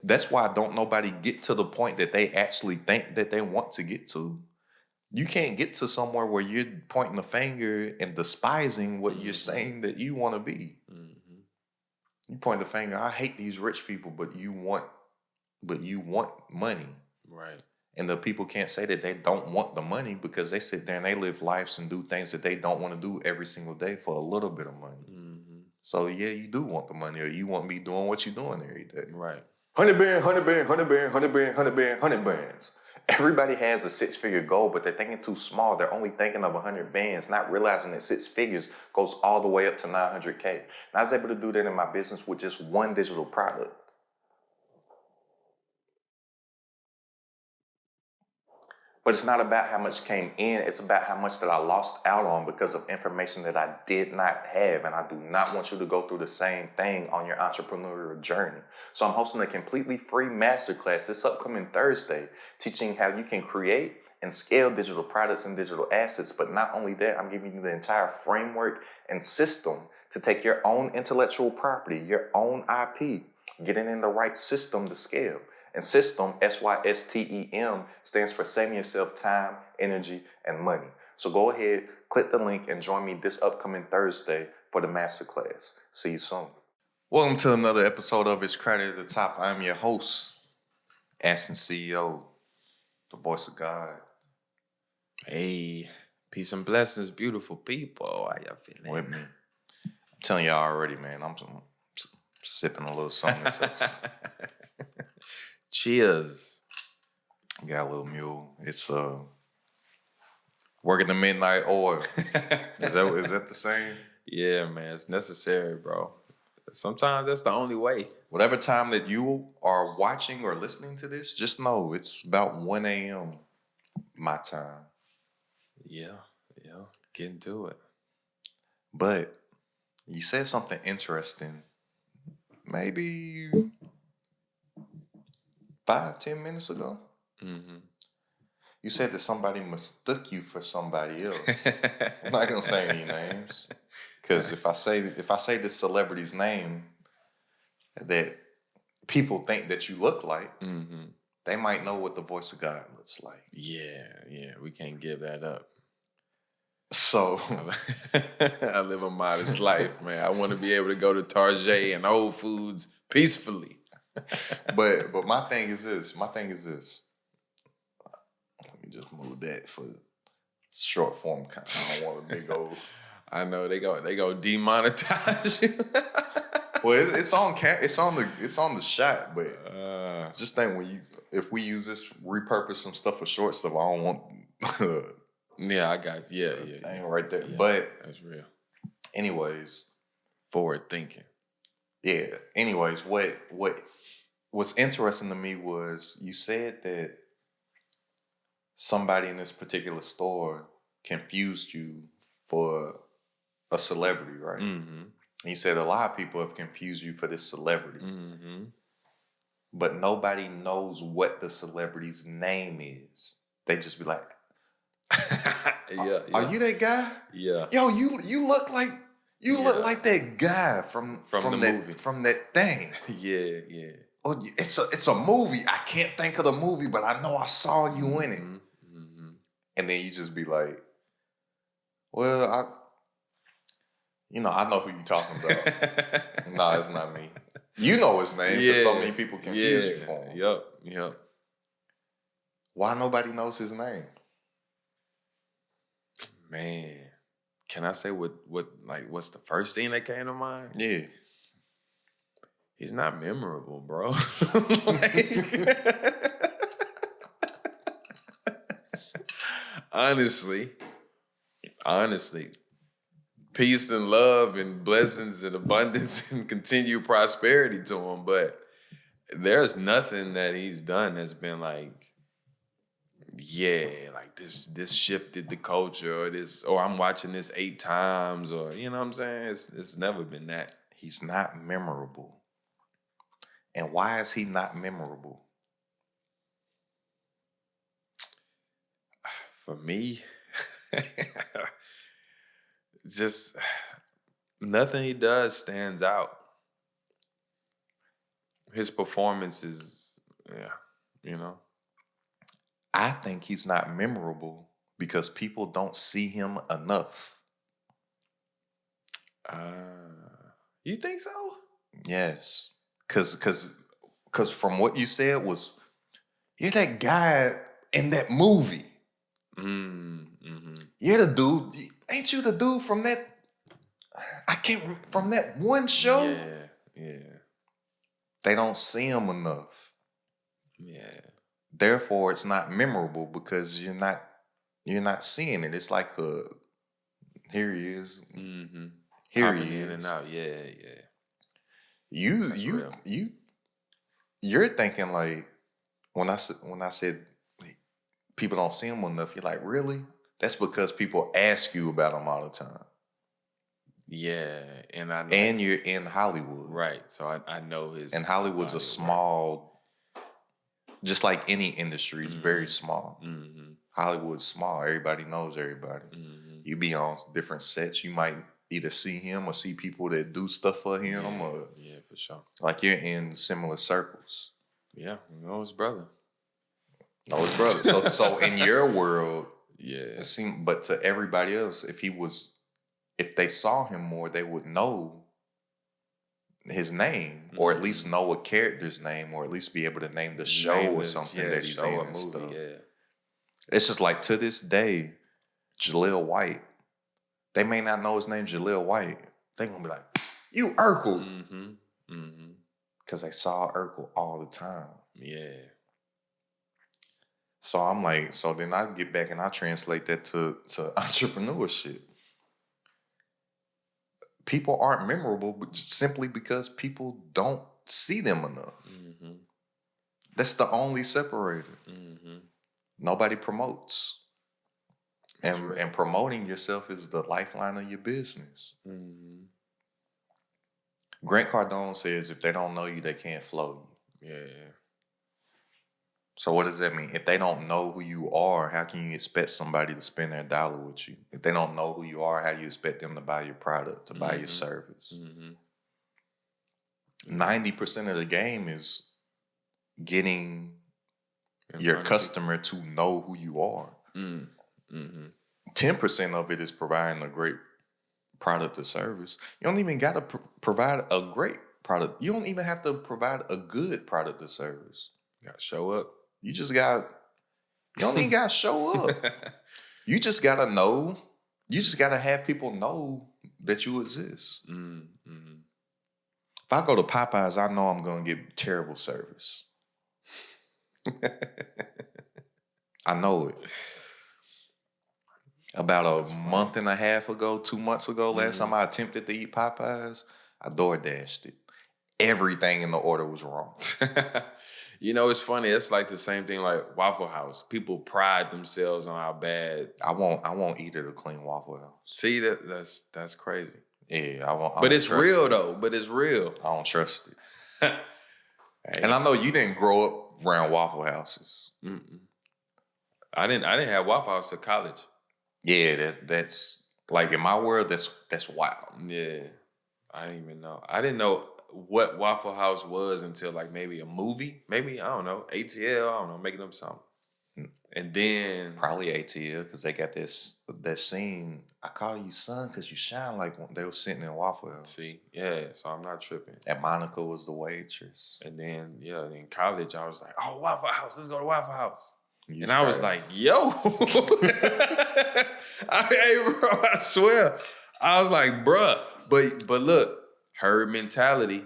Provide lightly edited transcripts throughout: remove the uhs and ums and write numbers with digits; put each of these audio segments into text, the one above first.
That's why don't nobody get to the point that they actually think that they want to get to. You can't get to somewhere where you're pointing the finger and despising what you're saying that you want to be. Mm-hmm. You point the finger, I hate these rich people, but you want money. Right. And the people can't say that they don't want the money because they sit there and they live lives and do things that they don't want to do every single day for a little bit of money. Mm-hmm. So yeah, you do want the money, or you want me doing what you're doing every day. Right. 100 band, 100 band, 100 band, 100 band, 100 band, 100 bands. Everybody has a six-figure goal, but they're thinking too small. They're only thinking of 100 bands, not realizing that six figures goes all the way up to 900K. And I was able to do that in my business with just one digital product. But it's not about how much came in. It's about how much that I lost out on because of information that I did not have. And I do not want you to go through the same thing on your entrepreneurial journey. So I'm hosting a completely free masterclass this upcoming Thursday, teaching how you can create and scale digital products and digital assets. But not only that, I'm giving you the entire framework and system to take your own intellectual property, your own IP, get it in the right system to scale. And system, SYSTEM, stands for saving yourself time, energy, and money. So go ahead, click the link, and join me this upcoming Thursday for the masterclass. See you soon. Welcome to another episode of It's Credit at the Top. I'm your host, AstenCeo, the voice of God. Hey, peace and blessings, beautiful people. How y'all feeling? With me. I'm telling y'all already, man, I'm sipping a little something. Cheers. Got a little mule. It's working the midnight oil. Is that the same? Yeah, man, it's necessary, bro. Sometimes that's the only way. Whatever time that you are watching or listening to this, just know it's about 1 a.m. my time. Yeah, getting to it. But you said something interesting maybe 5-10 minutes ago. Mm-hmm. You said that somebody mistook you for somebody else. I'm not gonna say any names, because if I say this celebrity's name that people think that you look like, they might know what the voice of God looks like. Yeah, we can't give that up. So I live a modest life, man. I want to be able to go to Target and Whole Foods peacefully. but my thing is this. Let me just move that for short form content. I don't want a big old. I know they go demonetize you. Well, it's on the shot, but just think if we use this, repurpose some stuff for short stuff, I don't want. Yeah, I got thing right there. Yeah, but that's real. Anyways, forward thinking. Yeah. Anyways, what's interesting to me was you said that somebody in this particular store confused you for a celebrity, right? Mm-hmm. And you said a lot of people have confused you for this celebrity. Mm-hmm. But nobody knows what the celebrity's name is. They just be like, Are you that guy? Yeah. Yo, you look like look like that guy from the movie. From that thing. Yeah. Oh, it's a movie. I can't think of the movie, but I know I saw you in it. Mm-hmm. And then you just be like, well, I know who you're talking about. No, it's not me. You know his name because so many people confuse you for him. Yep. Why nobody knows his name? Man, can I say what's the first thing that came to mind? Yeah. He's not memorable, bro. Honestly, peace and love and blessings and abundance and continued prosperity to him. But there's nothing that he's done that's been like, like this shifted the culture, or I'm watching this 8 times, or you know what I'm saying? It's never been that. He's not memorable. And why is he not memorable? For me, just nothing he does stands out. his performance is, yeah, you know. I think he's not memorable because people don't see him enough. You think so? Yes. Cause from what you said was you're that guy in that movie. Mm-hmm. You're the dude. Ain't you the dude from that? I can't from that one show. Yeah, yeah, They don't see him enough. yeah. Therefore, it's not memorable because you're not seeing it. It's like here he is. Mm-hmm. Here Popping he in and is. out. Yeah, yeah. You That's you real. you you're thinking like when I said like, people don't see him enough. You're like, really? That's because people ask you about him all the time, Yeah, and I like and you're in Hollywood, right. So I know his and Hollywood's a body of work. small, just like any industry, it's very Mm-hmm. small. Mm-hmm. Hollywood's small. Everybody knows everybody. Mm-hmm. You be on different sets. You might either see him or see people that do stuff for him, Yeah, or yeah, for sure. like you're in similar circles. Yeah, you know his brother. Know his brother. So in your world, Yeah. it seemed, but to everybody else, if they saw him more, they would know his name, or at least Mm-hmm. know a character's name, or at least be able to name the show Name or the something that he's show in or and movie. stuff. Yeah. It's just like to this day, Jaleel White. They may not know his name, Jaleel White. They gonna be like, "You Urkel," Mm-hmm. Mm-hmm. because they saw Urkel all the time. Yeah. So I'm like, so then I get back and I translate that to entrepreneurship. People aren't memorable but just simply because people don't see them enough. Mm-hmm. That's the only separator. Mm-hmm. Nobody promotes. That's real. And promoting yourself is the lifeline of your business. Mm-hmm. Grant Cardone says if they don't know you, they can't flow you. Yeah. So what does that mean? If they don't know who you are, how can you expect somebody to spend their dollar with you? If they don't know who you are, how do you expect them to buy your product, to buy your Mm-hmm. service? Mm-hmm. 90% of the game is getting In your front of people. customer to know who you are. Mm-hmm. 10% of it is providing a great product or service. You don't even got to provide a great product. You don't even have to provide a good product or service. Gotta show up. You just got, you don't even got to show up. You just got to know. You just got to have people know that you exist. Mm-hmm. If I go to Popeyes, I know I'm going to get terrible service. I know it. About a month and a half ago, 2 months ago, last time I attempted to eat Popeyes, I DoorDashed it. Everything in the order was wrong. You know, it's funny. It's like the same thing like Waffle House. People pride themselves on how bad. I won't eat at a clean Waffle House. See, that's crazy. Yeah, I won't. But it's real though. But it's real. I don't trust it. Hey. And I know you didn't grow up around Waffle Houses. Mm-mm. I didn't have Waffle House at college. Yeah, that's like in my world, that's wild. Yeah, I didn't even know. I didn't know what Waffle House was until like maybe a movie. Maybe, I don't know, ATL. I don't know, making up something. And then Probably ATL because they got that scene. I call you son because you shine like one. They were sitting in Waffle House. see, yeah. So I'm not tripping. And Monica was the waitress. And then in college I was like, oh, Waffle House. Let's go to Waffle House. And I was like, yo. Hey, bro, I swear. I was like, bruh. But look, herd mentality.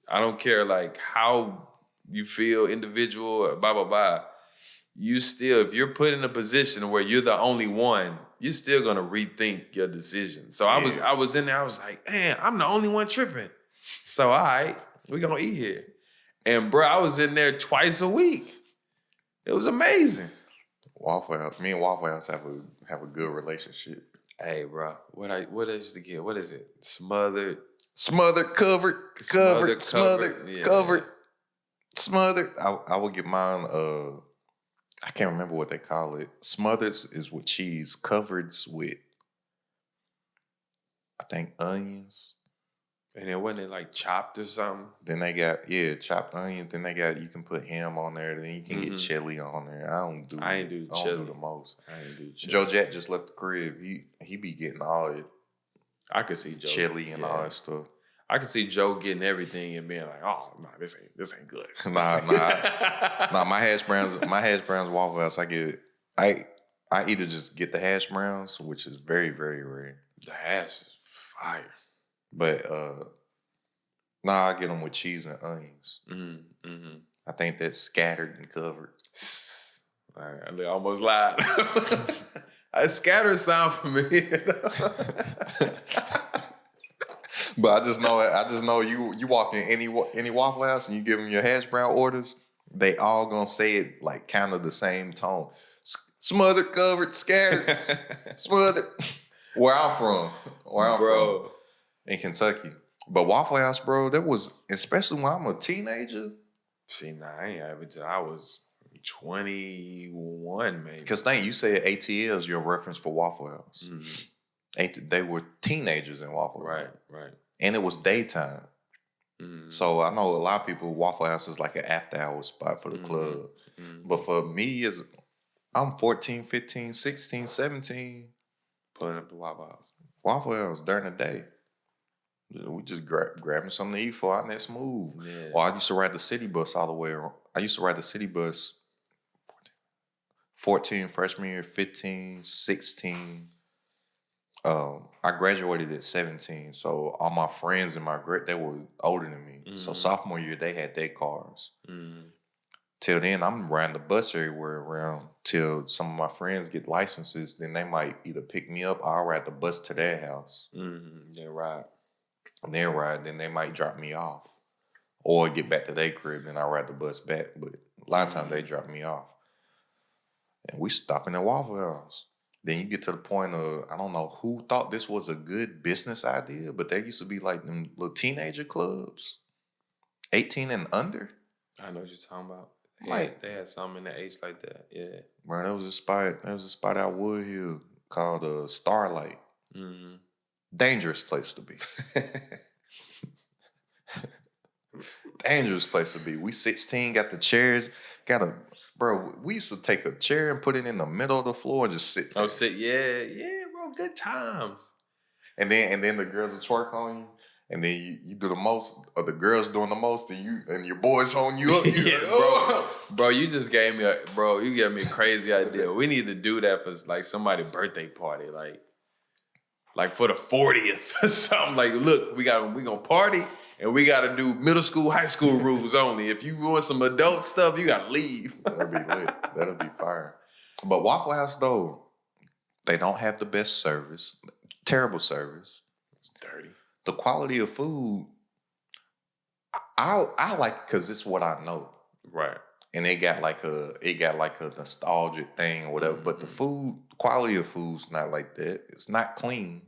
I don't care like how you feel individual or blah, blah, blah. You still, if you're put in a position where you're the only one, you're still gonna rethink your decision. So Yeah. I was in there, I was like, man, I'm the only one tripping. So all right, we're gonna eat here. And bro, I was in there twice a week. It was amazing. Waffle House. Me and Waffle House have a good relationship. Hey, bro, what is the get? What is it? Smothered, covered, yeah. smothered. I will get mine. I can't remember what they call it. Smothered is with cheese. Covered's with, I think, onions. And then wasn't it like chopped or something? Then they got chopped onion. Then they got you can put ham on there. Then you can get chili on there. I ain't do I chili. don't do the most. I ain't do chili. Joe Jack just left the crib. He be getting all it. I could see Joe chili and all that stuff. I could see Joe getting everything and being like, "Oh no, this ain't good." Nah. My hash browns Waffle House. I either just get the hash browns, which is very very rare. The hash is fire. But I get them with cheese and onions. I think that's scattered and covered. I almost lied. Scattered sound familiar. But I just know you walk in any Waffle House and you give them your hash brown orders, they all gonna say it like kind of the same tone. Smothered, covered, scattered, smothered. Where I'm from, in Kentucky. But Waffle House, bro, that was, especially when I'm a teenager. See, I ain't have it till I was 21, maybe. Because you said ATL is your reference for Waffle House. They were teenagers in Waffle House. Right. And it was daytime. So I know a lot of people, Waffle House is like an after-hour spot for the club. But for me, I'm 14, 15, 16, 17. Pulling up the Waffle House. Waffle House during the day. We just grabbing something to eat for our next move. Yeah. Or I used to ride the city bus all the way around. I used to ride the city bus 14 freshman year, 15, 16. I graduated at 17. So all my friends in my grade, they were older than me. So sophomore year, they had their cars. Till then, I'm riding the bus everywhere around till some of my friends get licenses. Then they might either pick me up or I'll ride the bus to their house. They ride. And they ride, then they might drop me off. Or get back to their crib, then I ride the bus back. But a lot of times they drop me off. And we stopping at Waffle House. Then you get to the point of, I don't know who thought this was a good business idea, but there used to be like them little teenager clubs. 18 and under. I know what you're talking about. They had something in the age like that. Yeah. Bro, there was a spot out Wood Hill called Starlight. Dangerous place to be. Dangerous place to be. We 16, got the chairs, bro, we used to take a chair and put it in the middle of the floor and just sit there. Yeah, bro, good times. And then the girls will twerk on you. And then you do the most, or the girls doing the most, and your boys holding you up. Bro, you just gave me a crazy idea. We need to do that for like somebody's birthday party, like for the 40th or something. Like, look, we gonna party and we gotta do middle school, high school rules only. If you want some adult stuff, you gotta leave. That'll be lit. That'll be fire. But Waffle House though, they don't have the best service. Terrible service. It's dirty. The quality of food, I like because it's what I know, right? And it got like a nostalgic thing or whatever. But the quality of food's not like that. It's not clean,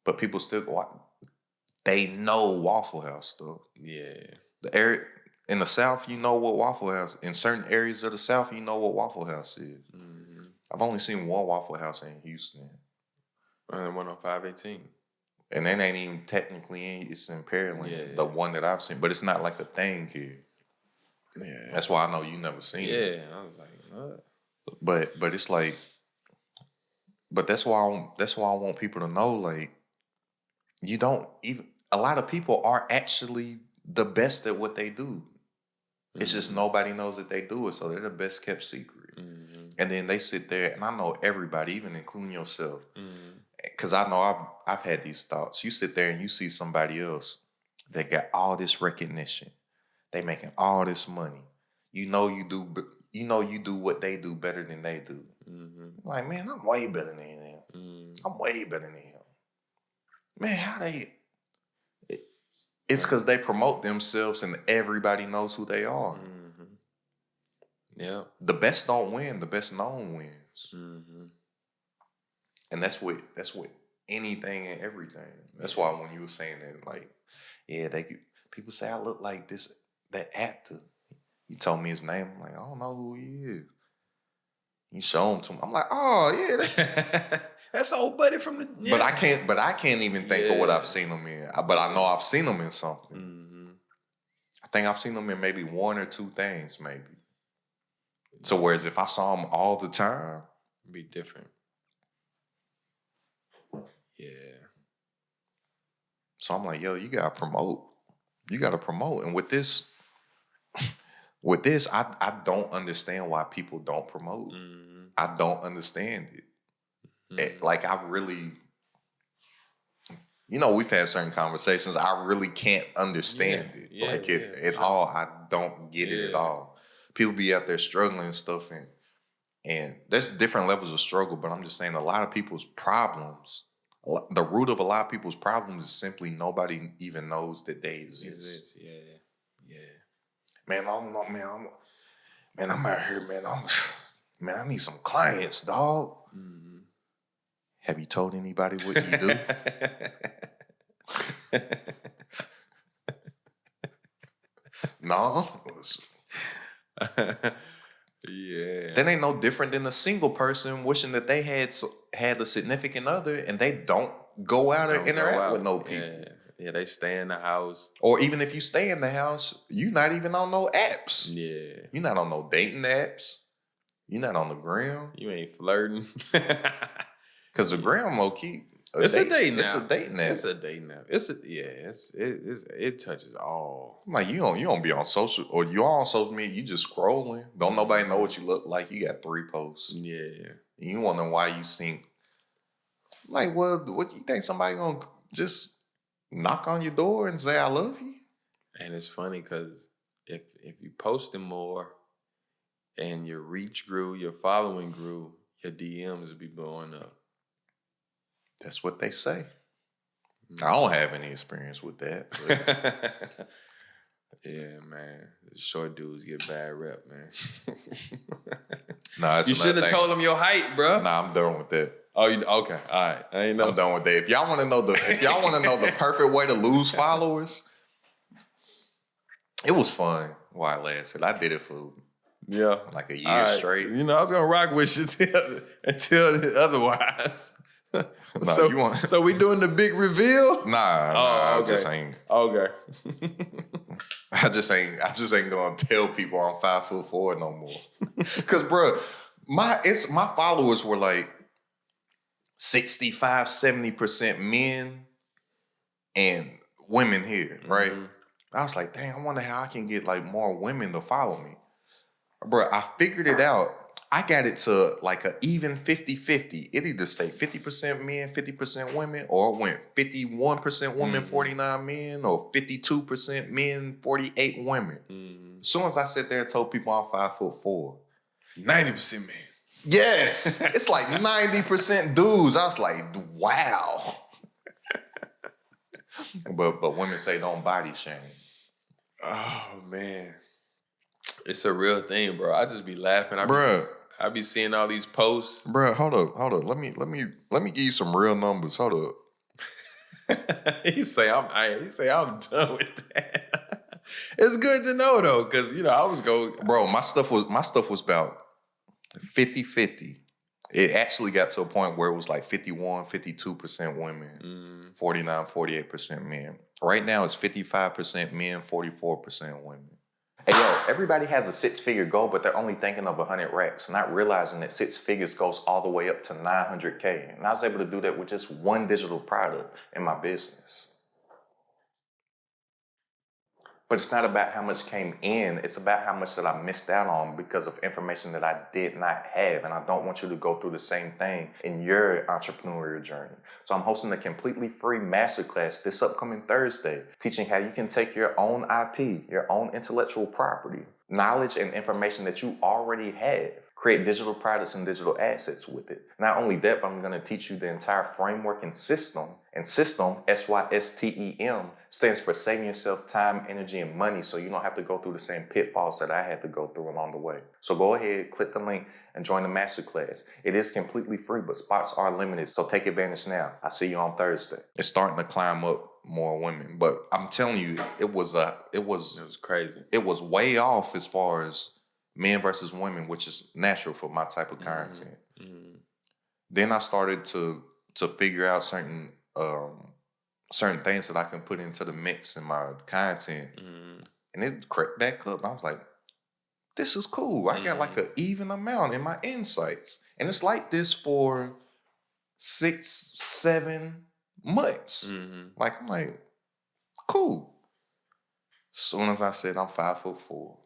but people still they know Waffle House stuff. Yeah, the area in the South, you know what Waffle House. In certain areas of the South, you know what Waffle House is. I've only seen one Waffle House in Houston. One on 518. And that ain't even technically it's in Pearland, the one that I've seen. But it's not like a thing here. Yeah. That's why I know you never seen it. Yeah. I was like, what? But it's like, but that's why I want people to know, like, you don't even, a lot of people are actually the best at what they do. It's just nobody knows that they do it, so they're the best kept secret. And then they sit there, and I know everybody, even including yourself. Because I know I've had these thoughts. You sit there and you see somebody else that got all this recognition. They making all this money. You know you do what they do better than they do. Like, man, I'm way better than him. I'm way better than him. Man, how they... It's because they promote themselves and everybody knows who they are. Yeah. The best don't win. The best known wins. And that's what anything and everything. That's why when you were saying that, like, yeah, people say I look like that actor. You told me his name. I'm like, I don't know who he is. You show them to me. I'm like, oh yeah, that's old buddy from the. Yeah. But I can't even think of what I've seen them in. But I know I've seen them in something. Mm-hmm. I think I've seen them in maybe one or two things, maybe. So whereas if I saw them all the time, it'd be different. Yeah. So I'm like, yo, you gotta promote. You gotta promote. And with this, I don't understand why people don't promote. Mm-hmm. I don't understand it. Mm-hmm. Like I really, we've had certain conversations. I really can't understand it. Yeah, Like it at all. I don't get it at all. People be out there struggling and stuff, and there's different levels of struggle. But I'm just saying, a lot of people's problems, the root of a lot of people's problems is simply nobody even knows that they exist. Yeah. Man, I don't know, man. I'm out here, man. Man, I need some clients, dog. Mm-hmm. Have you told anybody what you do? No. Yeah. That ain't no different than a single person wishing that they had a significant other and they don't go out or interact with no people. Yeah, they stay in the house. Or even if you stay in the house, you're not even on no apps. Yeah. You're not on no dating apps. You're not on the gram. You ain't flirting. Because the gram low key. It's a dating app. It's a dating app. It's a dating app. It touches all. Like you don't be on social, or you are on social media. You just scrolling. Don't nobody know what you look like. You got 3 posts. Yeah. You wonder why you think. Like, well, what you think somebody gonna just knock on your door and say I love you? And it's funny because if you posted more, and your reach grew, your following grew, your DMs would be blowing up. That's what they say. I don't have any experience with that. Yeah, man. Short dudes get bad rep, man. Nah, you shouldn't have told them your height, bro. Nah, I'm done with that. Oh, okay, all right. I ain't know. I'm done with that. If y'all want to know the perfect way to lose followers, it was fun while it lasted. I did it for like a year straight. I was gonna rock with you until otherwise. So we doing the big reveal? Nah, okay. I just ain't. Okay. I just ain't gonna tell people I'm 5'4" no more. Cause bro, my followers were like 65, 70% men and women here, right? Mm-hmm. I was like, dang, I wonder how I can get like more women to follow me. Bro, I figured it out. I got it to like an even 50-50. It either stayed 50% men, 50% women, or it went 51% women, 49 men, or 52% men, 48 women. Mm-hmm. As soon as I sit there and told people I'm 5'4", 90% men. Yes. It's like 90% dudes. I was like, wow. But women say don't body shame. Oh man. It's a real thing, bro. I just be laughing. I be seeing all these posts. Bro, hold up. Let me give you some real numbers. Hold up. He say I'm done with that. It's good to know though, because I was going. Bro, my stuff was about 50-50. It actually got to a point where it was like 51, 52% women, 49, 48% men. Right now it's 55% men, 44% women. Hey, yo, everybody has a 6-figure goal, but they're only thinking of 100 racks, not realizing that 6 figures goes all the way up to 900K. And I was able to do that with just one digital product in my business. But it's not about how much came in. It's about how much that I missed out on because of information that I did not have. And I don't want you to go through the same thing in your entrepreneurial journey. So I'm hosting a completely free masterclass this upcoming Thursday, teaching how you can take your own IP, your own intellectual property, knowledge and information that you already have, create digital products and digital assets with it. Not only that, but I'm going to teach you the entire framework and system. And system, SYSTEM, stands for saving yourself time, energy, and money so you don't have to go through the same pitfalls that I had to go through along the way. So go ahead, click the link, and join the masterclass. It is completely free, but spots are limited, so take advantage now. I'll see you on Thursday. It's starting to climb up more women, but I'm telling you, it was crazy. It was way off as far as men versus women, which is natural for my type of content. Then I started to figure out certain things that I can put into the mix in my content, and it crept back up. I was like, this is cool. I got like an even amount in my insights, and it's like this for 6-7 months. Like I'm like, cool. As soon as I said I'm 5'4",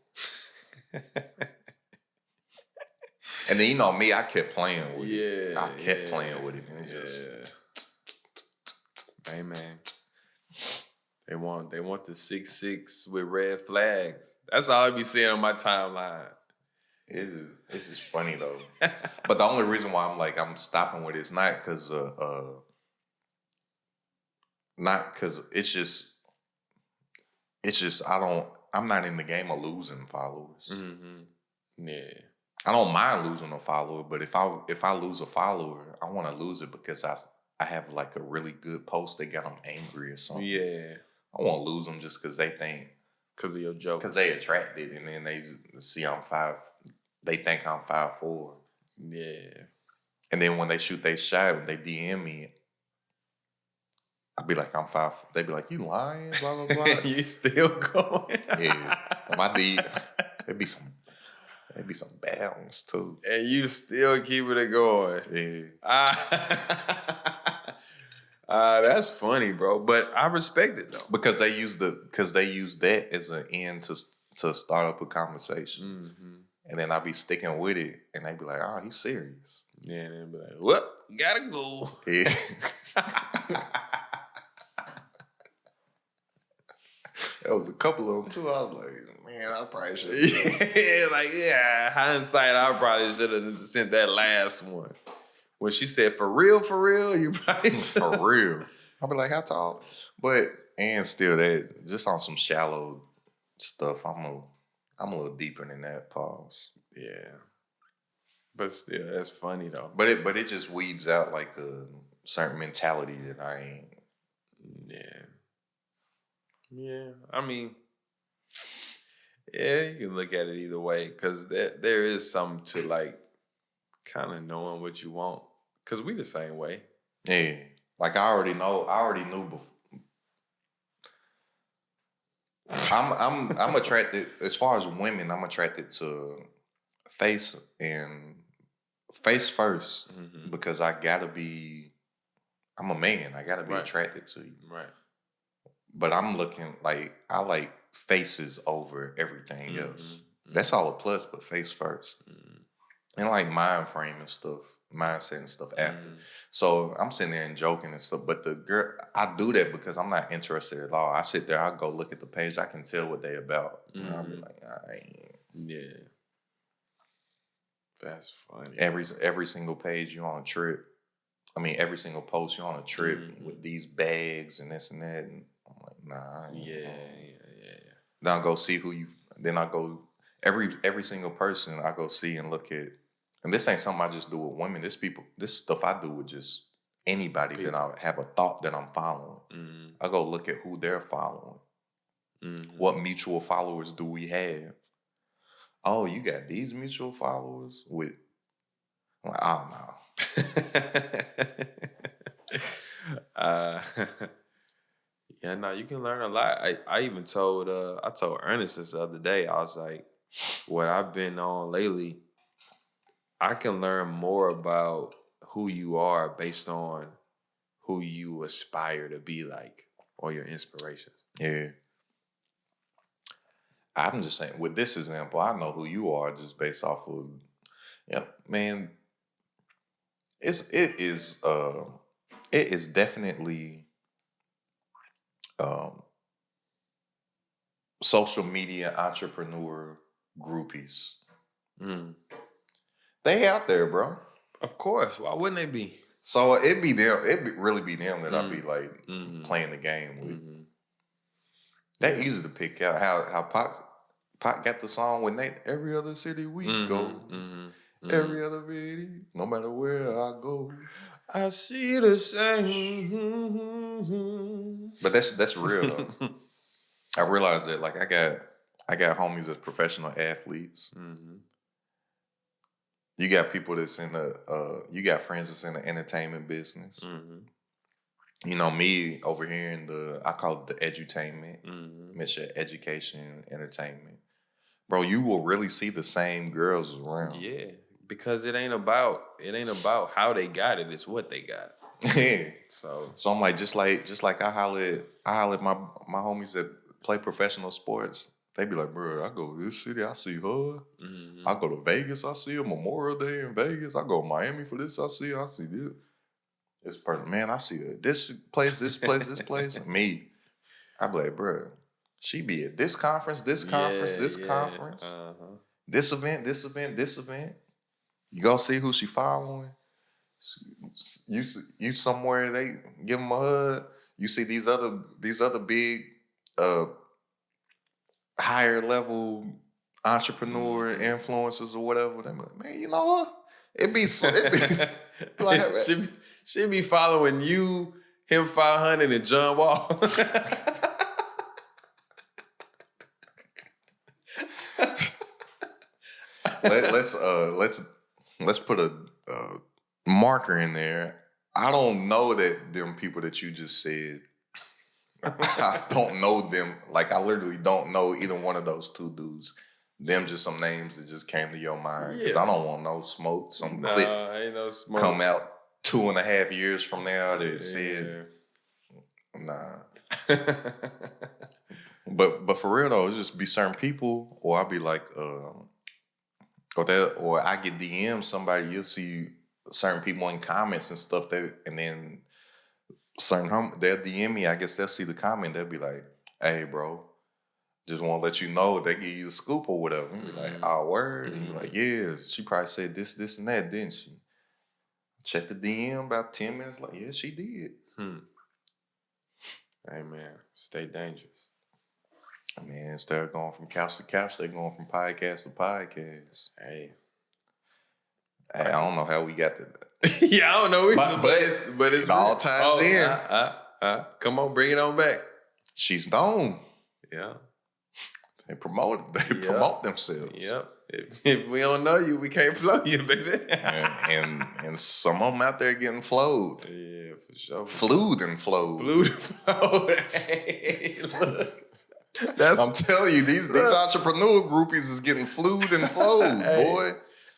and then you know me, I kept playing with it. I kept playing with it, and it just. Hey man, they want the 6'6" with red flags. That's all I be seeing on my timeline. It's just funny though. But the only reason why I'm stopping with it is not because I'm not in the game of losing followers. Yeah. I don't mind losing a follower, but if I lose a follower, I want to lose it because I have like a really good post that got them angry or something. Yeah. I won't lose them just because they think. Because of your jokes. Because they attracted, and then they see I'm 5. They think I'm 5'4". Yeah. And then when they shoot they shot, when they DM me, I'd be like, I'm 5. They be like, you lying? Blah blah blah. You still going? Yeah. My D, it'd be some bounds too. And you still keeping it going. Yeah. That's funny, bro. But I respect it though. Because they use that as an end to start up a conversation. And then I be sticking with it, and they be like, oh, he's serious. Yeah, and then be like, well, gotta go. Yeah. There was a couple of them too. I was like, man, I probably should have. Hindsight, I probably should have sent that last one. When she said, for real, you probably should. For real. I'll be like, how tall? But, and still that, just on some shallow stuff, I'm a little deeper than that, pause. Yeah. But still, that's funny though. But it just weeds out like a certain mentality that I ain't. Yeah. Yeah. I mean, yeah, you can look at it either way. Because there is something to like kind of knowing what you want. Because we the same way. Yeah. Like I already knew before. I'm attracted, as far as women, I'm attracted to face first, because I'm a man. I gotta be attracted to you. Right. But I'm looking like, I like faces over everything else. That's all a plus, but face first. And like mindset and stuff after. So I'm sitting there and joking and stuff. But the girl, I do that because I'm not interested at all. I sit there, I go look at the page, I can tell what they about. And I'll be like, I ain't. Yeah. That's funny. Every single page you're on a trip. I mean, every single post you're on a trip with these bags and this and that. And I'm like, nah. I ain't. Yeah. Then I'll go see then I go, every single person I go see and look at. And this ain't something I just do with women. This stuff I do with just anybody that I have a thought that I'm following. I go look at who they're following. What mutual followers do we have? Oh, you got these mutual followers with. I'm like, oh no. Yeah, no, you can learn a lot. I even told Ernest this the other day. I was like, what I've been on lately, I can learn more about who you are based on who you aspire to be like or your inspirations. Yeah. I'm just saying, with this example, I know who you are just based off of, man, it is definitely social media entrepreneur groupies. They out there, bro. Of course. Why wouldn't they be? So it'd really be them that I'd be like playing the game with. That easy to pick out. How Pac got the song with Nate. Every other city we go. Every other city, no matter where I go. I see the same. But that's real though. I realized that, like, I I got homies that's professional athletes. Mm-hmm. You got people that's in you got friends that's in the entertainment business. Mm-hmm. You know, me over here in I call it the edutainment, Mm-hmm. mission, education, entertainment. Bro, you will really see the same girls around. Yeah, because it ain't about how they got it. It's what they got. Yeah. So I'm like, just like I holler at my homies that play professional sports. They be like, bro, I go to this city, I see her. mm-hmm. I go to Vegas, I see her. Memorial Day in Vegas. I go to Miami for this, I see this. This person, man, I see her. This place, this place, this place. Me, I be like, bro, she be at this conference, this conference, this conference, this event, this event, this event. You go see who she following. You somewhere they give them a hug. You see these other big higher level entrepreneur influencers or whatever. They like, man, you know what? It be like she be following you, him 500 and John Wall. let's put a marker in there. I don't know that them people that you just said. I don't know them. Like, I literally don't know either one of those two dudes. Them just some names that just came to your mind. Because I don't want no smoke. Some clip ain't no smoke. come out 2.5 years from now that said, nah. But for real though, it's just be certain people, or I'll be like, or I get DM somebody, you'll see certain people in comments and stuff and then they'll DM me. I guess they'll see the comment. They'll be like, "Hey, bro, just want to let you know they give you the scoop or whatever." And be like, "Oh, word." And you be like, "Yeah, she probably said this, and that, didn't she?" Check the DM about 10 minutes. Like, yeah, she did. Hey man, stay dangerous. Man, instead of going from couch to couch, they're going from podcast to podcast. Hey, I don't know how we got to that. Yeah, I don't know either, but it's it all ties in. Come on, bring it on back. She's known. Yeah. They promote themselves. Yep. If we don't know you, we can't flow you, baby. and some of them out there getting flowed. Yeah, for sure. Flued and flowed. Hey, look. I'm telling you, these entrepreneur groupies is getting flued and flowed, boy.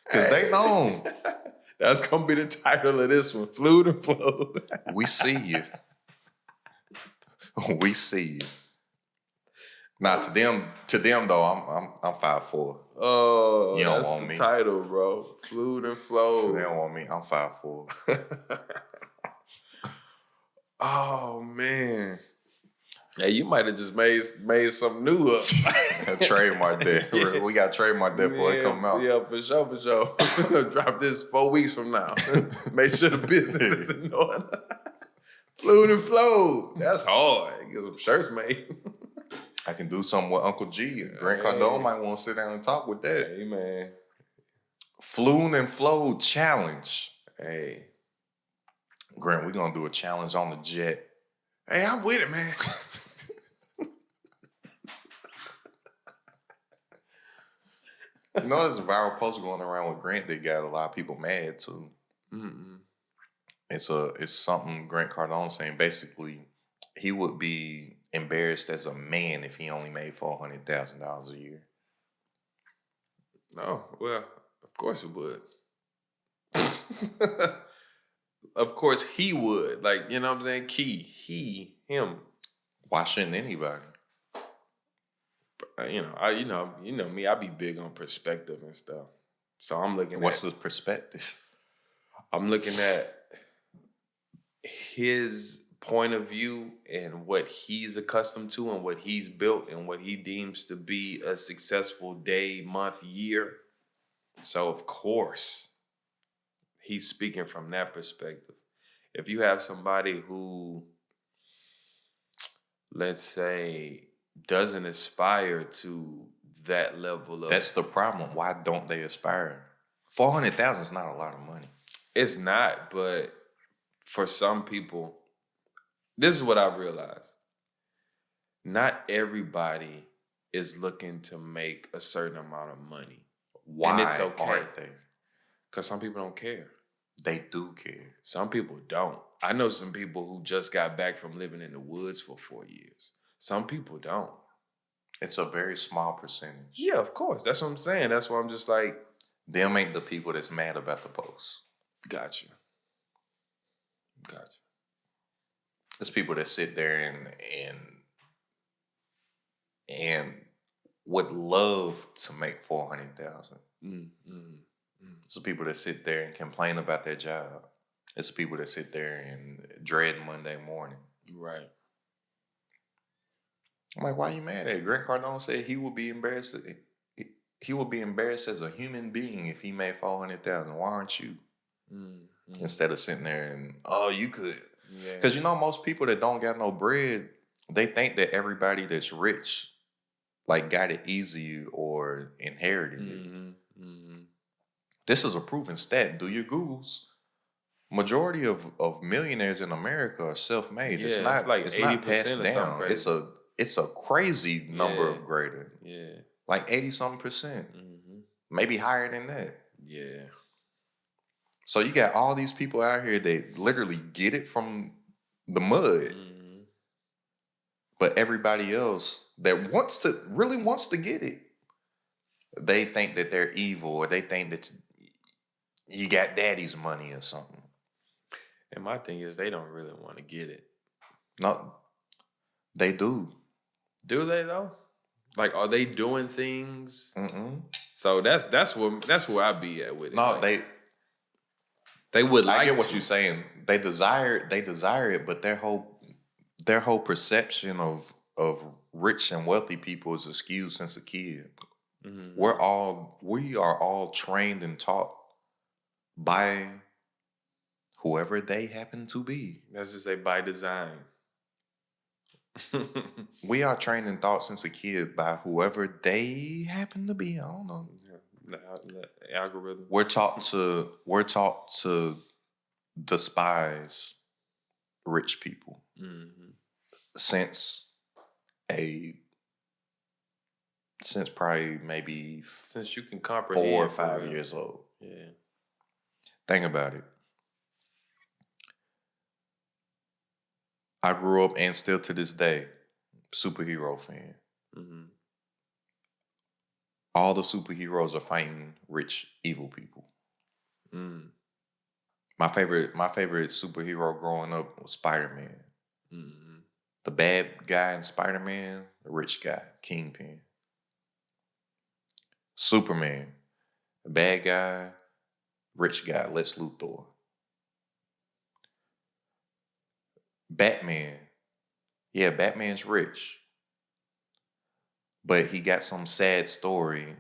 Because they know. That's going to be the title of this one. Flued and flowed. We see you. We see you. Now to them though, I'm 5'4". Oh, you don't that's want the me. Title, bro. Flued and flowed. They don't want me. I'm 5'4". Oh man. Hey, you might have just made something new up. Trademark that. Yeah. We got trademark that before it come out. Yeah, for sure. We're gonna drop this 4 weeks from now. Make sure the business isn't knowing. Fluid and flowed. That's hard. Get some shirts made. I can do something with Uncle G. Grant Cardone might want to sit down and talk with that. Hey, man. Fluid and flowed challenge. Hey. Grant, we're going to do a challenge on the jet. Hey, I'm with it, man. You know, there's a viral post going around with Grant that got a lot of people mad, too. Mm-mm. It's something Grant Cardone saying. Basically, he would be embarrassed as a man if he only made $400,000 a year. No, well, of course it would. Of course he would. Like, you know what I'm saying? Him. Why shouldn't anybody? You know me. I be big on perspective and stuff. So I'm looking. What's the perspective? I'm looking at his point of view and what he's accustomed to and what he's built and what he deems to be a successful day, month, year. So of course, he's speaking from that perspective. If you have somebody who, let's say, doesn't aspire to that level of... That's the problem. Why don't they aspire? $400,000 is not a lot of money. It's not, but for some people, this is what I realized. Not everybody is looking to make a certain amount of money. Why and it's okay. aren't they? Because some people don't care. They do care. Some people don't. I know some people who just got back from living in the woods for 4 years. Some people don't. It's a very small percentage. Yeah, of course. That's what I'm saying. That's why I'm just like, them ain't the people that's mad about the post. Gotcha. It's people that sit there and would love to make 400,000. It's the people that sit there and complain about their job. It's the people that sit there and dread Monday morning. Right. I'm like, why are you mad at it? Grant Cardone said he would be embarrassed. He would be embarrassed as a human being if he made 400,000. Why aren't you? Instead of sitting there and you could, because most people that don't got no bread, they think that everybody that's rich, like, got it easy or inherited it. This is a proven stat. Do your Googles. Majority of millionaires in America are self-made. Yeah, it's like it's 80% not passed or down. crazy. It's a crazy number of greater. Yeah. Like 80-something%. Maybe higher than that. Yeah. So you got all these people out here that literally get it from the mud. But everybody else that really wants to get it, they think that they're evil, or they think that you got daddy's money or something. And my thing is, they don't really want to get it. No, they do. Do they though? Like, are they doing things? So that's where I be at with it. No, like, they would like. I get what you're saying. They desire it, but their whole perception of rich and wealthy people is skewed since a kid. We are all trained and taught by whoever they happen to be. Let's just say by design. We are trained and taught since a kid by whoever they happen to be. I don't know. The algorithm. We're taught to despise rich people since probably maybe since you can comprehend 4 or 5 years old. Yeah. Think about it. I grew up, and still to this day, superhero fan. All the superheroes are fighting rich, evil people. My favorite superhero growing up was Spider-Man. The bad guy in Spider-Man, the rich guy, Kingpin. Superman, the bad guy, rich guy, Lex Luthor. Batman, yeah, Batman's rich, but he got some sad story.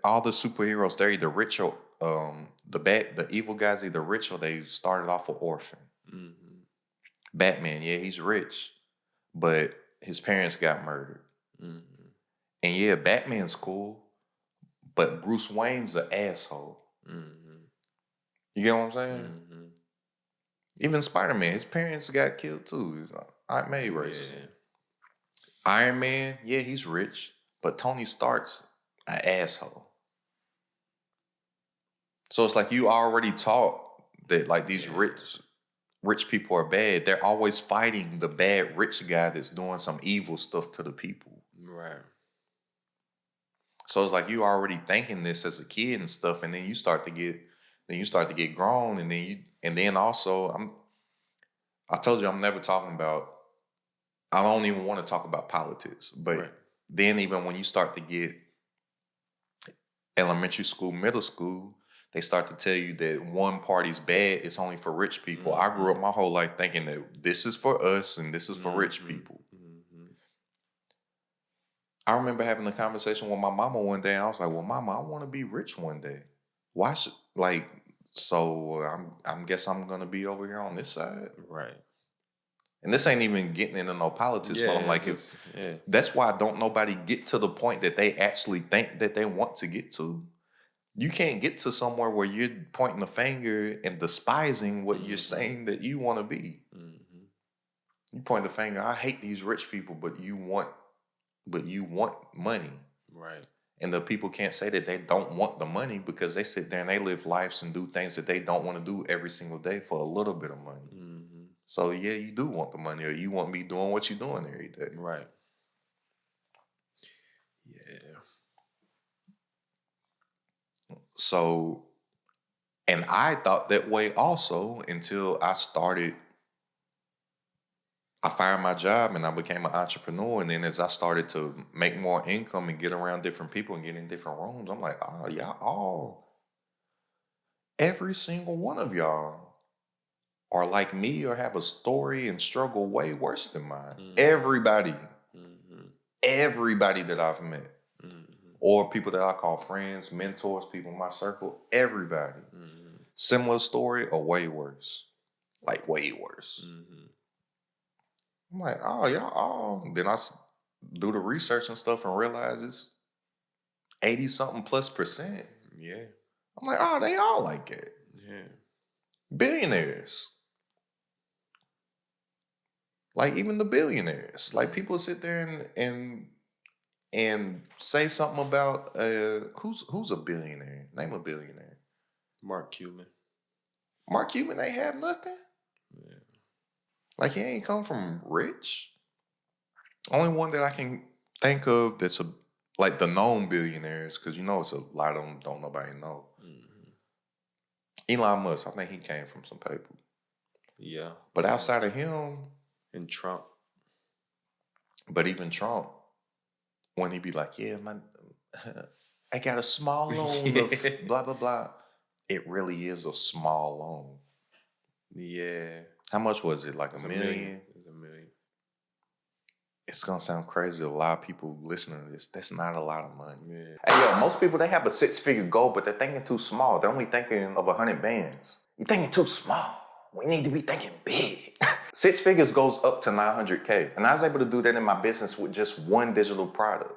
All the superheroes, they're either rich or the evil guys either rich or they started off an orphan. Batman, yeah, he's rich, but his parents got murdered. And yeah, Batman's cool, but Bruce Wayne's an asshole. You get what I'm saying? Even Spider-Man, his parents got killed too. Aunt May raises him. Iron Man, yeah, he's rich, but Tony Stark's an asshole. So it's like you already taught that, like, these rich people are bad. They're always fighting the bad rich guy that's doing some evil stuff to the people. Right. So it's like you already thinking this as a kid and stuff, and then you start to get grown, and then also I told you I'm never talking about. I don't even want to talk about politics, but then even when you start to get elementary school, middle school, they start to tell you that one party's bad, it's only for rich people. I grew up my whole life thinking that this is for us and this is for rich people. I remember having a conversation with my mama one day. And I was like, well, Mama, I want to be rich one day. Why should, I'm guess I'm going to be over here on this side. Right. And this ain't even getting into no politics, but I'm like, that's why don't nobody get to the point that they actually think that they want to get to. You can't get to somewhere where you're pointing the finger and despising what you're saying that you want to be. You point the finger, I hate these rich people, but you want but you want money. Right. And the people can't say that they don't want the money because they sit there and they live lives and do things that they don't want to do every single day for a little bit of money. Mm-hmm. So yeah, you do want the money, or you want me doing what you're doing every day. Right. Yeah. So, and I thought that way also until I fired my job and I became an entrepreneur. And then as I started to make more income and get around different people and get in different rooms, I'm like, oh, every single one of y'all are like me or have a story and struggle way worse than mine. Mm-hmm. Mm-hmm. Everybody that I've met, Mm-hmm. or people that I call friends, mentors, people in my circle, everybody. Mm-hmm. Similar story or way worse. Like way worse. Mm-hmm. I'm like, oh, y'all all. Then do the research and stuff and realize it's 80 something plus percent. Yeah. I'm like, oh, they all like it. Yeah. Billionaires. Like even the billionaires. Like people sit there and say something about who's a billionaire? Name a billionaire. Mark Cuban. Mark Cuban ain't have nothing. Yeah. Like he ain't come from rich. Only one that I can think of that's like the known billionaires, because you know it's a lot of them don't nobody know. Mm-hmm. Elon Musk, I think he came from some paper. Yeah. But outside of him, And Trump. but even Trump, when he be like, yeah, I got a small loan of blah, blah, blah. It really is a small loan. Yeah. How much was it? Like It's a million? It's $1 million. It's going to sound crazy to a lot of people listening to this. That's not a lot of money. Yeah. Hey, yo, most people, they have a 6-figure goal, but they're thinking too small. They're only thinking of 100 bands. You're thinking too small. We need to be thinking big. 6 figures goes up to 900K. And I was able to do that in my business with just one digital product.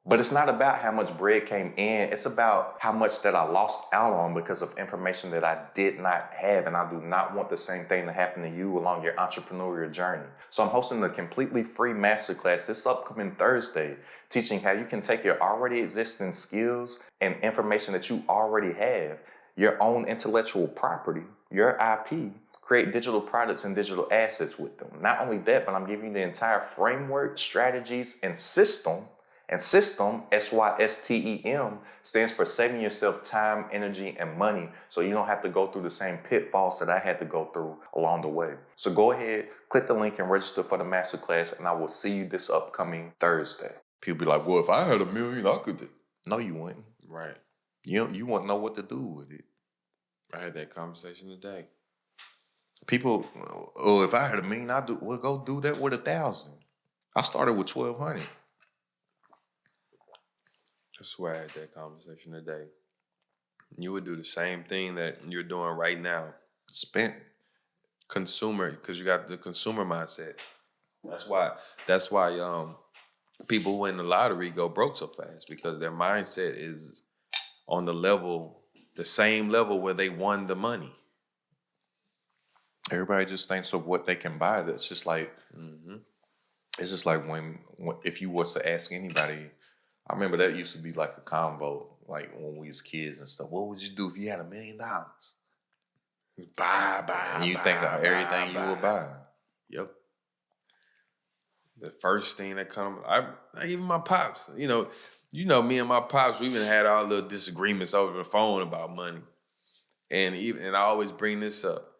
But it's not about how much bread came in. It's about how much that I lost out on because of information that I did not have. And I do not want the same thing to happen to you along your entrepreneurial journey. So I'm hosting a completely free masterclass this upcoming Thursday, teaching how you can take your already existing skills and information that you already have, your own intellectual property, your IP, create digital products and digital assets with them. Not only that, but I'm giving you the entire framework, strategies, and system. And system, SYSTEM, stands for saving yourself time, energy, and money so you don't have to go through the same pitfalls that I had to go through along the way. So go ahead, click the link and register for the masterclass, and I will see you this upcoming Thursday. People be like, well, if I had $1 million, I could do. No, you wouldn't. Right. You wouldn't know what to do with it. I had that conversation today. People, oh, if I had $1 million, we'll go do that with 1,000. I started with 1,200. I swear I had that conversation today. You would do the same thing that you're doing right now. Spent. Consumer, because you got the consumer mindset. That's why people who win the lottery go broke so fast, because their mindset is on the same level where they won the money. Everybody just thinks of what they can buy. That's just like, it's just like when if you was to ask anybody, I remember that used to be like a combo, like when we was kids and stuff. What would you do if you had $1 million? Buy, And you think of everything you would buy. Yep. The first thing that comes, even my pops, you know, me and my pops, we even had our little disagreements over the phone about money. And I always bring this up.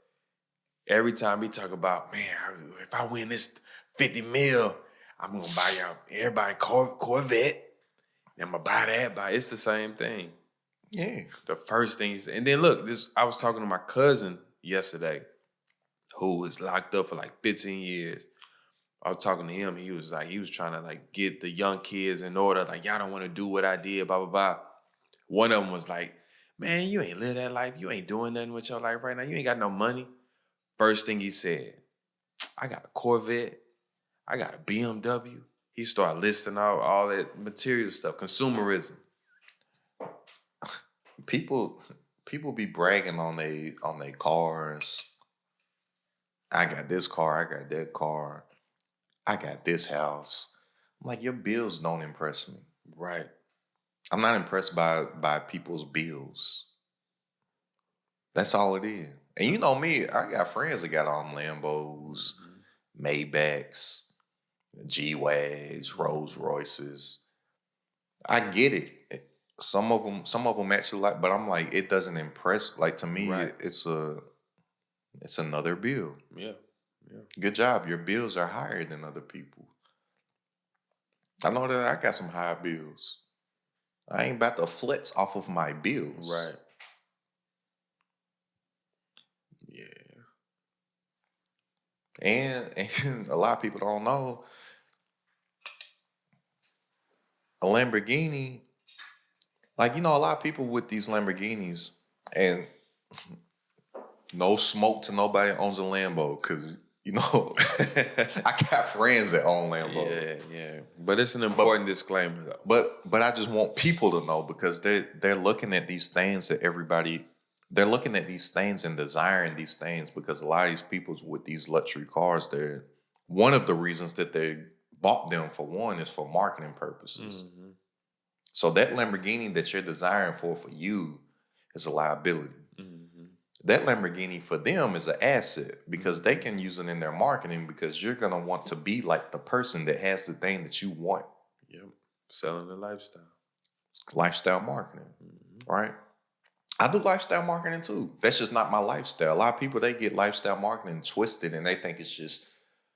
Every time we talk about, man, if I win this 50 mil, I'm going to buy everybody Corvette. And I'm going to buy that. It's the same thing. Yeah. The first thing and then look, I was talking to my cousin yesterday who was locked up for like 15 years. I was talking to him. He was trying to like get the young kids in order. Like, y'all don't want to do what I did, blah, blah, blah. One of them was like, man, you ain't live that life. You ain't doing nothing with your life right now. You ain't got no money. First thing he said, I got a Corvette. I got a BMW. He started listing out all that material stuff, consumerism. People be bragging on they cars. I got this car, I got that car. I got this house. I'm like, your bills don't impress me. Right. I'm not impressed by people's bills. That's all it is. And you know me, I got friends that got on Lambos, Maybachs, G-Wags, Rolls Royces. I get it. Some of them actually like, but I'm like, it doesn't impress. Like to me, Right. it's another bill. Yeah. Yeah. Good job. Your bills are higher than other people. I know that I got some high bills. I ain't about to flex off of my bills. Right. Yeah. And a lot of people don't know a Lamborghini. Like a lot of people with these Lamborghinis, and no smoke to nobody that owns a Lambo, because I got friends that own Lambos. Yeah. But it's an important disclaimer though. But I just want people to know, because they're looking at these things that everybody they're looking at these things and desiring these things, because a lot of these people with these luxury cars, they're one of the reasons that they bought them, for one, is for marketing purposes. Mm-hmm. So that Lamborghini that you're desiring for you is a liability. Mm-hmm. That Lamborghini for them is an asset, because they can use it in their marketing, because you're going to want to be like the person that has the thing that you want. Yep. Selling the lifestyle. Lifestyle marketing, right? I do lifestyle marketing too. That's just not my lifestyle. A lot of people, they get lifestyle marketing twisted, and they think it's just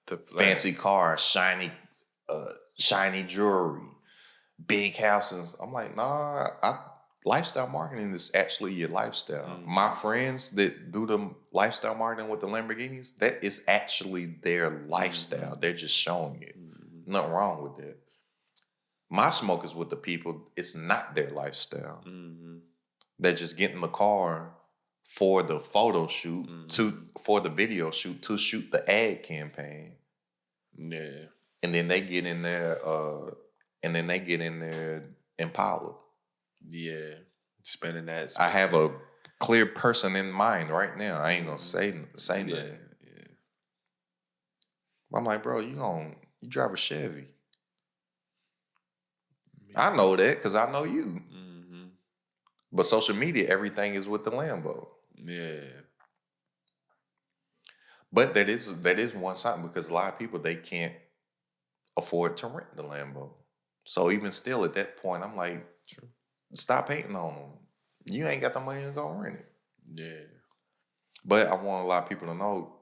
The fancy cars, shiny jewelry, big houses. I'm like, nah, lifestyle marketing is actually your lifestyle. My friends that do the lifestyle marketing with the Lamborghinis, that is actually their lifestyle. They're just showing it. Nothing wrong with that. My smoke is with the people, it's not their lifestyle. They're just getting the car for the photo shoot, for the video shoot, to shoot the ad campaign. Yeah. And then they get in there, Impala. Yeah. Spending that. I have a clear person in mind right now. I ain't gonna say Yeah. nothing. I'm like, bro, you drive a Chevy. I know that because I know you. But social media, everything is with the Lambo. Yeah. But that is one side, because a lot of people, they can't afford to rent the Lambo. So even still, at that point, I'm like, stop hating on them. You ain't got the money to go rent it. Yeah. But I want a lot of people to know,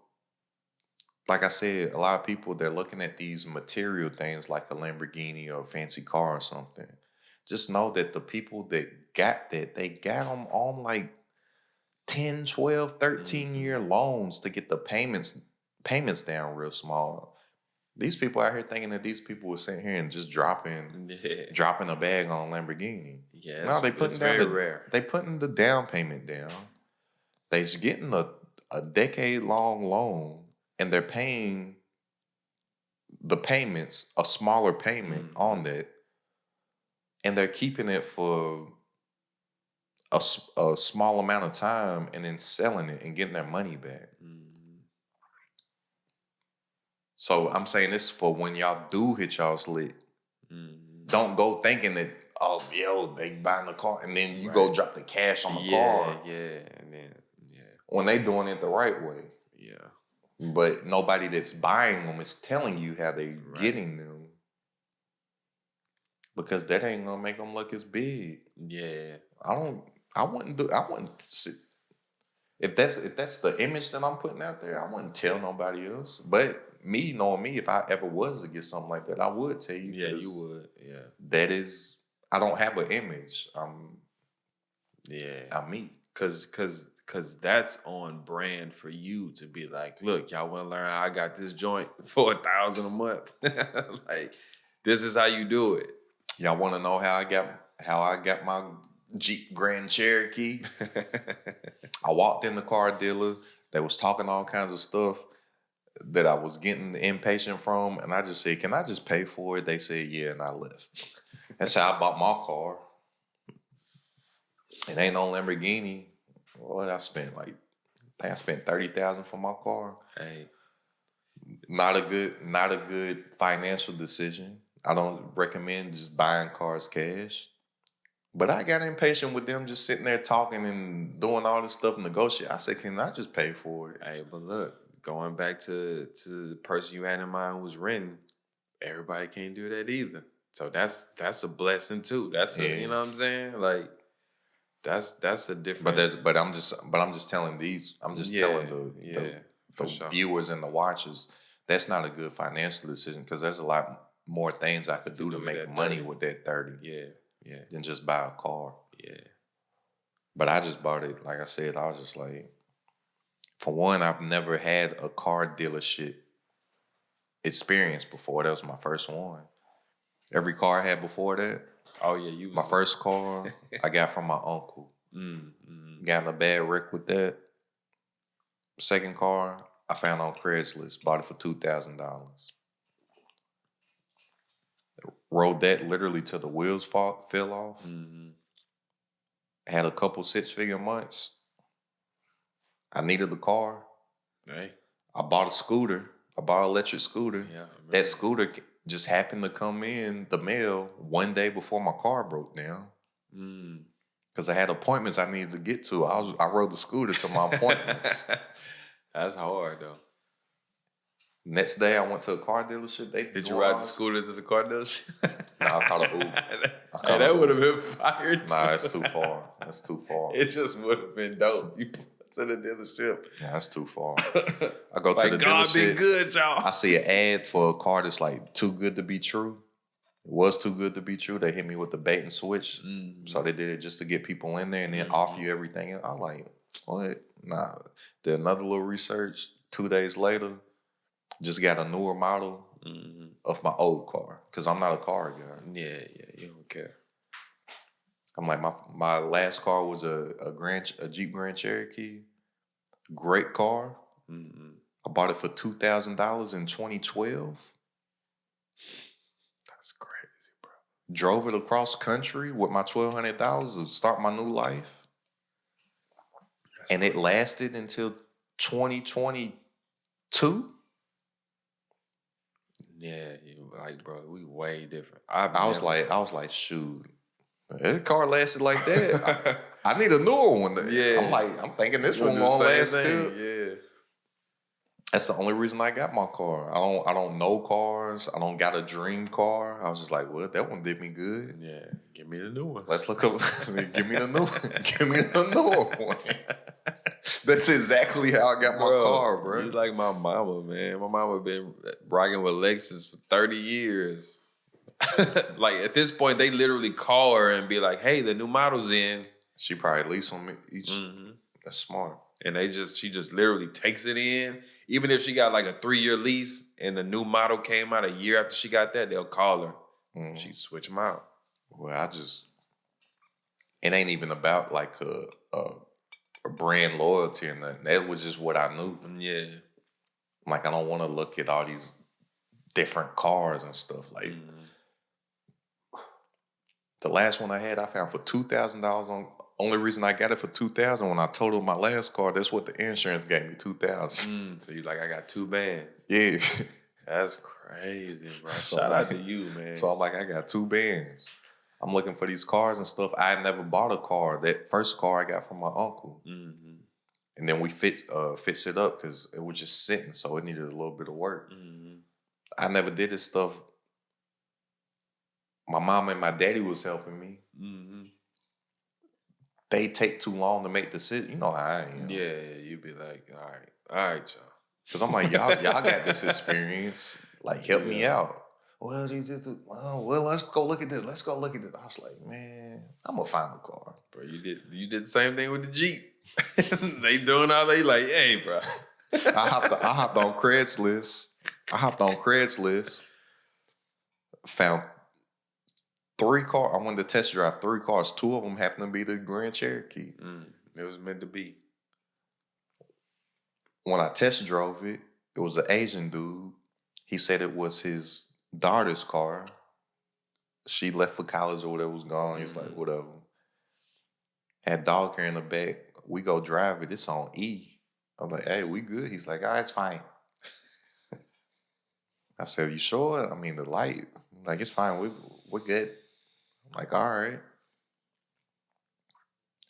like I said, a lot of people, they're looking at these material things like a Lamborghini or a fancy car or something. Just know that the people that got that, they got them on like 10, 12, 13-year loans to get the payments down real small. These people out here thinking that these people were sitting here and just dropping a bag on Lamborghini. Yeah. No, they putting down very rare. They putting the down payment down. They're getting a decade-long loan, and they're paying the payments, a smaller payment on that, and they're keeping it for a small amount of time, and then selling it and getting their money back. So I'm saying this for when y'all do hit y'all's lick. Don't go thinking that, oh, they buying the car, and then you go drop the cash on the car. Yeah. And then, when they doing it the right way. Yeah. But nobody that's buying them is telling you how they getting them, because that ain't gonna make them look as big. Yeah. I wouldn't sit, if that's the image that I'm putting out there, I wouldn't tell nobody else. But me, knowing me, if I ever was to get something like that, I would tell you. Yeah, you would. Yeah. That is, I don't have an image. I'm me. Cause that's on brand for you to be like, look, y'all want to learn how I got this joint for $1,000 a month. Like, this is how you do it. Y'all want to know how I got my Jeep Grand Cherokee? I walked in the car dealer. They was talking all kinds of stuff that I was getting impatient from, and I just said, "Can I just pay for it?" They said, "Yeah," and I left. That's how I bought my car. It ain't no Lamborghini. What I spent, I spent $30,000 for my car. Hey, Not a good financial decision. I don't recommend just buying cars cash. But I got impatient with them just sitting there talking and doing all this stuff, negotiate. I said, can I just pay for it? Hey, but look, going back to the person you had in mind who was renting, everybody can't do that either. So that's a blessing too. That's a you know what I'm saying? Like that's a different. But I'm just telling telling for the sure. viewers and the watchers that's not a good financial decision because there's a lot more things I could do to make money with that 30 than just buy a car. Yeah. But I just bought it, like I said, I was just like, for one, I've never had a car dealership experience before. That was my first one. Every car I had before that, oh yeah, you was my first car I got from my uncle. Got in a bad wreck with that. Second car I found on Craigslist, bought it for $2,000. Rode that literally till the wheels fell off. Had a couple 6-figure months. I needed a car. Right. I bought a scooter. I bought an electric scooter. Yeah, that scooter just happened to come in the mail one day before my car broke down. Because I had appointments I needed to get to. I rode the scooter to my appointments. That's hard though. Next day, I went to a car dealership. Did you ride the scooter to the car dealership? Nah, I caught an Uber. Hey, that would have been fire too. Nah, it's too far. That's too far. It just would have been dope. You to the dealership. Yeah, that's too far. I go like to the God dealership. been good, y'all. I see an ad for a car that's like too good to be true. It was too good to be true. They hit me with the bait and switch. So they did it just to get people in there and then offer you everything. I'm like, what? Nah. Did another little research. 2 days later, just got a newer model of my old car. Because I'm not a car guy. Yeah, you don't care. I'm like, my last car was a Jeep Grand Cherokee. Great car. I bought it for $2,000 in 2012. That's crazy, bro. Drove it across country with my $1,200 to start my new life. And it lasted until 2022. Yeah, you like, bro, we way different. I was like, shoot, that car lasted like that. I need a newer one. Yeah, I'm thinking this one gonna last too. Yeah, that's the only reason I got my car. I don't know cars. I don't got a dream car. I was just like, well, that one did me good. Yeah, give me the new one. Let's look up. Give me the new one. Give me the newer one. That's exactly how I got my car, bro. You like my mama, man. My mama been rocking with Lexus for 30 years. Like at this point, they literally call her and be like, "Hey, the new model's in." She probably lease on me each. That's smart. And she just literally takes it in. Even if she got like a 3-year lease and the new model came out a year after she got that, they'll call her. She switch them out. Well, it ain't even about like a brand loyalty and nothing. That was just what I knew. Yeah. Like I don't want to look at all these different cars and stuff. Like the last one I had, I found for $2,000 on. Only reason I got it for $2,000 when I totaled my last car, that's what the insurance gave me, $2,000. So you like, I got 2 bands. Yeah. That's crazy, bro. Shout out to you, man. So I'm like, I got 2 bands. I'm looking for these cars and stuff. I had never bought a car. That first car I got from my uncle. And then we fixed it up because it was just sitting, so it needed a little bit of work. I never did this stuff. My mom and my daddy was helping me. They take too long to make decisions. You know how I am. Yeah, you be like, all right, y'all. Because I'm like, y'all got this experience. Like, help me out. Well, let's go look at this. Let's go look at this. I was like, man, I'm gonna find a car. Bro, you did the same thing with the Jeep. They doing all they like, hey, bro. I hopped on Craigslist. Found 3 cars. I wanted to test drive 3 cars. 2 of them happened to be the Grand Cherokee. It was meant to be. When I test drove it, it was an Asian dude. He said it was his daughter's car. She left for college or whatever, was gone. He was like, whatever. Had dog hair in the back. We go drive it. It's on E. I'm like, hey, we good? He's like, it's fine. I said, you sure? I mean, the light, like, it's fine. We're good. I'm like, all right.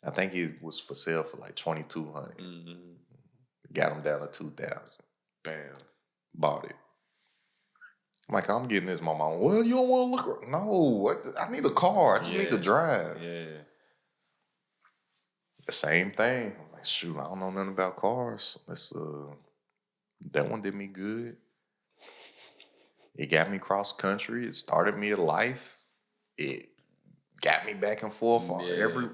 I think it was for sale for like 2,200. Mm-hmm. Got them down to 2,000. Bam. Bought it. I'm like, I'm getting this. My mom, well, you don't want to look. No, I need a car. I just need to drive. Yeah. The same thing. I'm like, shoot, I don't know nothing about cars. That one did me good. It got me cross country. It started me a life. It got me back and forth on every.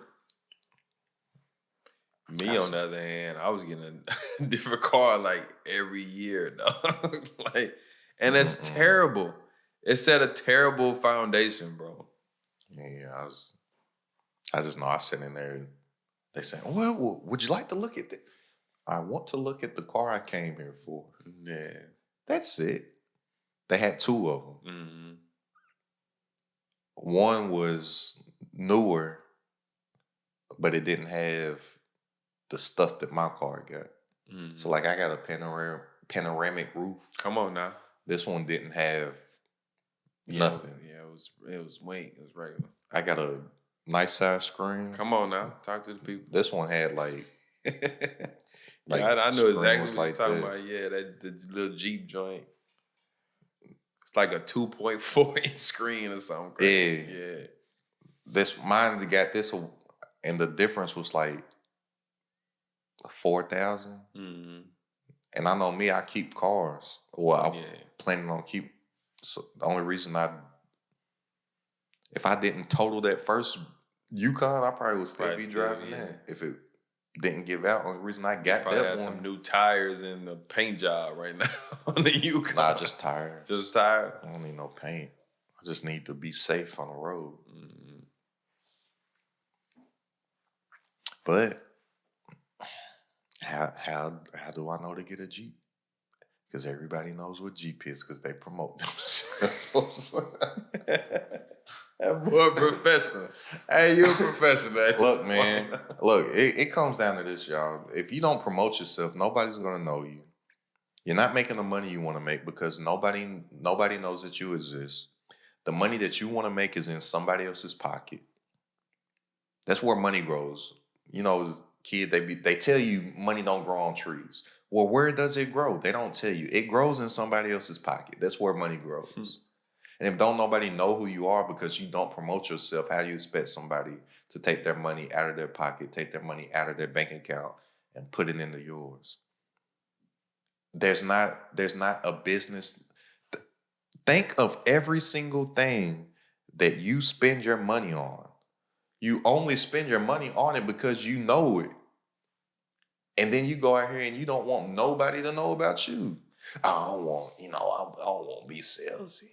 Me, on the other hand, I was getting a different car like every year, dog. Like, and it's terrible. It set a terrible foundation, bro. Yeah, I just know I sit in there. They say, well, would you like to look at it? I want to look at the car I came here for. Yeah. That's it. They had two of them. Mm-hmm. One was newer, but it didn't have the stuff that my car got. Mm-hmm. So, like, I got a panoramic roof. Come on now. This one didn't have nothing. It was white. It was regular. I got a nice size screen. Come on now. Talk to the people. This one had like I know exactly what you're talking about. Yeah, the little Jeep joint. It's like a 2.4 inch screen or something crazy. Yeah. Mine got this, and the difference was like 4,000. Mm-hmm. And I know me, I keep cars. Well, I'm planning on keep. So the only reason if I didn't total that first Yukon, I probably would still be driving that. If it didn't give out, only reason I got probably that had one. Some new tires and a paint job right now on the Yukon. Nah, just tires. Just tires? I don't need no paint. I just need to be safe on the road. Mm-hmm. But how do I know to get a Jeep? Because everybody knows what Jeep is because they promote themselves. That boy professional. Hey, you a professional. Look, man. Look, it comes down to this, y'all. If you don't promote yourself, nobody's going to know you. You're not making the money you want to make because nobody knows that you exist. The money that you want to make is in somebody else's pocket. That's where money grows. You know, kid, they tell you money don't grow on trees. Well, where does it grow? They don't tell you. It grows in somebody else's pocket. That's where money grows. And if don't nobody know who you are because you don't promote yourself, how do you expect somebody to take their money out of their pocket, take their money out of their bank account, and put it into yours? There's not a business. Think of every single thing that you spend your money on. You only spend your money on it because you know it. And then you go out here and you don't want nobody to know about you. I don't want to be salesy.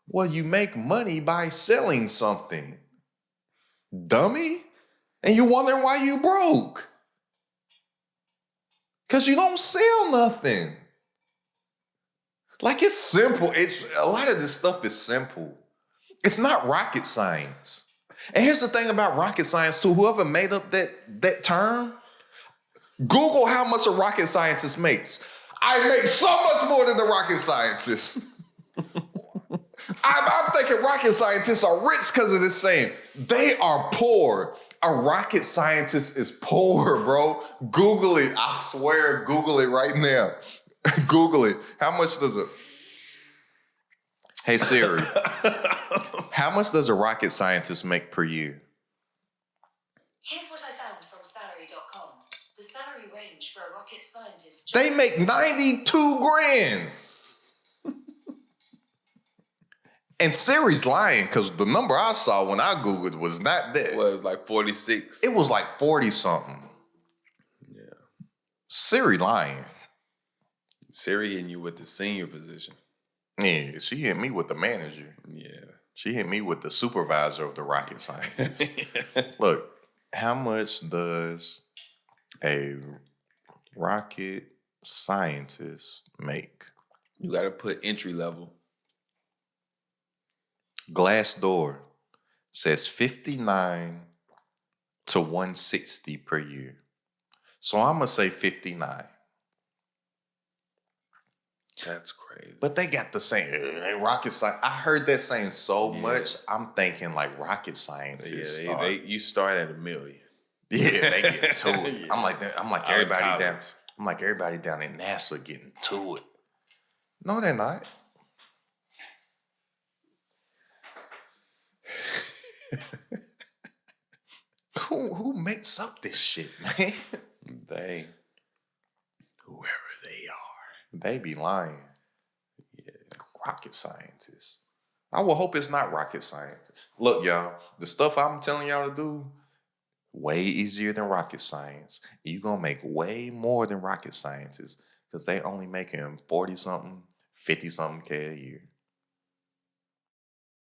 Well, you make money by selling something, dummy. And you're wondering why you broke. Because you don't sell nothing. Like, it's simple. A lot of this stuff is simple. It's not rocket science. And here's the thing about rocket science, too. Whoever made up that term, Google how much a rocket scientist makes. I make so much more than the rocket scientist. I'm thinking rocket scientists are rich because of this saying. They are poor. A rocket scientist is poor, bro. Google it. I swear, Google it right now. Google it. How much does it? Hey, Siri. How much does a rocket scientist make per year? Here's what I found from salary.com. The salary range for a rocket scientist. They make 92 grand. And Siri's lying because the number I saw when I Googled was not that. Well, it was like 46. It was like 40 something. Yeah. Siri lying. Siri hitting you with the senior position. Yeah, she hit me with the manager. Yeah. She hit me with the supervisor of the rocket scientist. Look, how much does a rocket scientist make? You got to put entry level. Glassdoor says 59 to 160 per year. So I'm going to say 59. That's crazy. But they got the same, they rocket science. I heard that saying so Yeah. much, I'm thinking like rocket scientists Yeah, you start at $1 million. Yeah, they get to it. Yeah. I'm like Out of everybody down. college. I'm like everybody down in NASA getting to it. No, they're not. Who makes up this shit, man? They, whoever they are. They be lying. Yeah. Rocket scientists. I will hope it's not rocket science. Look, y'all, the stuff I'm telling y'all to do, way easier than rocket science. You're gonna make way more than rocket scientists because they only making 40 something, 50 something K a year.